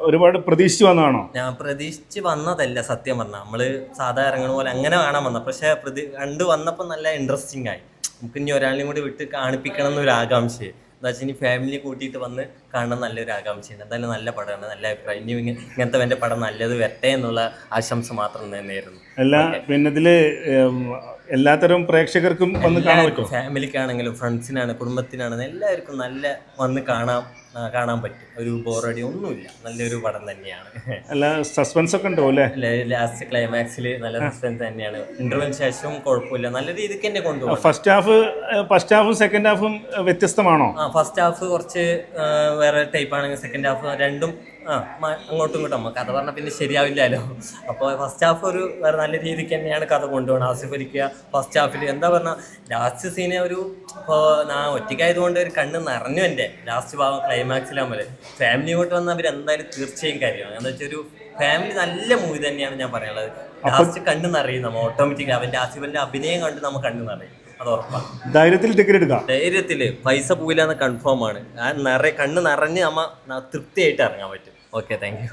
ഒരുപാട് പ്രതീക്ഷിച്ചു വന്നതാണോ? ഞാൻ പ്രതീക്ഷിച്ച് വന്നതല്ല സത്യം പറഞ്ഞാൽ. നമ്മള് സാധാ ഇറങ്ങണ പോലെ അങ്ങനെ കാണാൻ വന്നത്. പക്ഷെ കണ്ടു വന്നപ്പോൾ നല്ല ഇൻട്രസ്റ്റിംഗ് ആയി. നമുക്ക് ഇനി ഒരാളെയും കൂടി വിട്ട് കാണിപ്പിക്കണം എന്നൊരു ആകാംക്ഷയെ എന്താ വെച്ചാൽ ഇനി ഫാമിലി കൂട്ടിയിട്ട് വന്ന് കാണാൻ നല്ലൊരു ആകാംക്ഷയുണ്ട്. എന്തായാലും നല്ല പടമാണ്, നല്ല അഭിപ്രായം. ഇനി ഇങ്ങനത്തെ എൻ്റെ പടം നല്ലത് വരട്ടെ എന്നുള്ള ആശംസ മാത്രം തന്നെയായിരുന്നു. അല്ല, പിന്നെ ഇതില് എല്ലാത്തരം പ്രേക്ഷകർക്കും വന്ന് കാണാൻ പറ്റും. ഫാമിലിക്കാണെങ്കിലും ഫ്രണ്ട്സിനാണ് കുടുംബത്തിനാണെങ്കിലും എല്ലാവർക്കും നല്ല വന്ന് കാണാൻ പറ്റും. ഒരു ബോറടി ഒന്നുമില്ല, നല്ലൊരു പടം തന്നെയാണ്. അല്ല, സസ്പെൻസ് ഒക്കെ ഉണ്ടോ അല്ലേ? ലാസ്റ്റ് ക്ലൈമാക്സിൽ നല്ല സസ്പെൻസ് തന്നെയാണ്. ഇന്റർവ്യൂവിന് ശേഷവും കുഴപ്പമില്ല, നല്ല രീതിക്ക് തന്നെ കൊണ്ടുപോകും. ഫസ്റ്റ് ഹാഫും സെക്കൻഡ് ഹാഫും വ്യത്യസ്തമാണോ? ഫസ്റ്റ് ഹാഫ് കുറച്ച് വേറെ ടൈപ്പ് ആണെങ്കിൽ സെക്കൻഡ് ഹാഫ് രണ്ടും അങ്ങോട്ടും ഇങ്ങോട്ടും കഥ പറഞ്ഞാൽ പിന്നെ ശരിയാവില്ലല്ലോ. അപ്പോൾ ഫസ്റ്റ് ഹാഫ് ഒരു വേറെ നല്ല രീതിക്ക് തന്നെയാണ് കഥ കൊണ്ടുപോകണം. ആസിഫ് അലിക്ക് ഫസ്റ്റ് ഹാഫിൽ എന്താ പറഞ്ഞാൽ ലാസ്റ്റ് സീനെ ഒരു ഞാൻ ഒറ്റയ്ക്കായതുകൊണ്ട് ഒരു കണ്ണ് നിറഞ്ഞു. എൻ്റെ ലാസ്റ്റ് ഭാഗം ക്ലൈമാക്സിലാകുമ്പോൾ ഫാമിലി കൊണ്ട് വന്നാൽ അവർ എന്തായാലും തീർച്ചയായും കാര്യമാണ്. എന്താ വെച്ചാൽ ഒരു ഫാമിലി നല്ല മൂവി തന്നെയാണ് ഞാൻ പറയാനുള്ളത്. ലാസ്റ്റ് കണ്ണ് നിറയും നമ്മൾ ഓട്ടോമാറ്റിക്കലി. അവൻ്റെ ആസിഫിൻ്റെ അഭിനയം കണ്ട് നമ്മൾ കണ്ണ് നിറയും, അത് ഉറപ്പാണ്. ധൈര്യത്തിൽ ടിക്കറ്റ് എടുക്കാം. ധൈര്യത്തിൽ പൈസ പോയില്ല എന്ന് കൺഫേം ആണ്. കണ്ണ് നിറഞ്ഞ് നമ്മ തൃപ്തിയായിട്ട് ഇറങ്ങാൻ പറ്റും. Okay, thank you.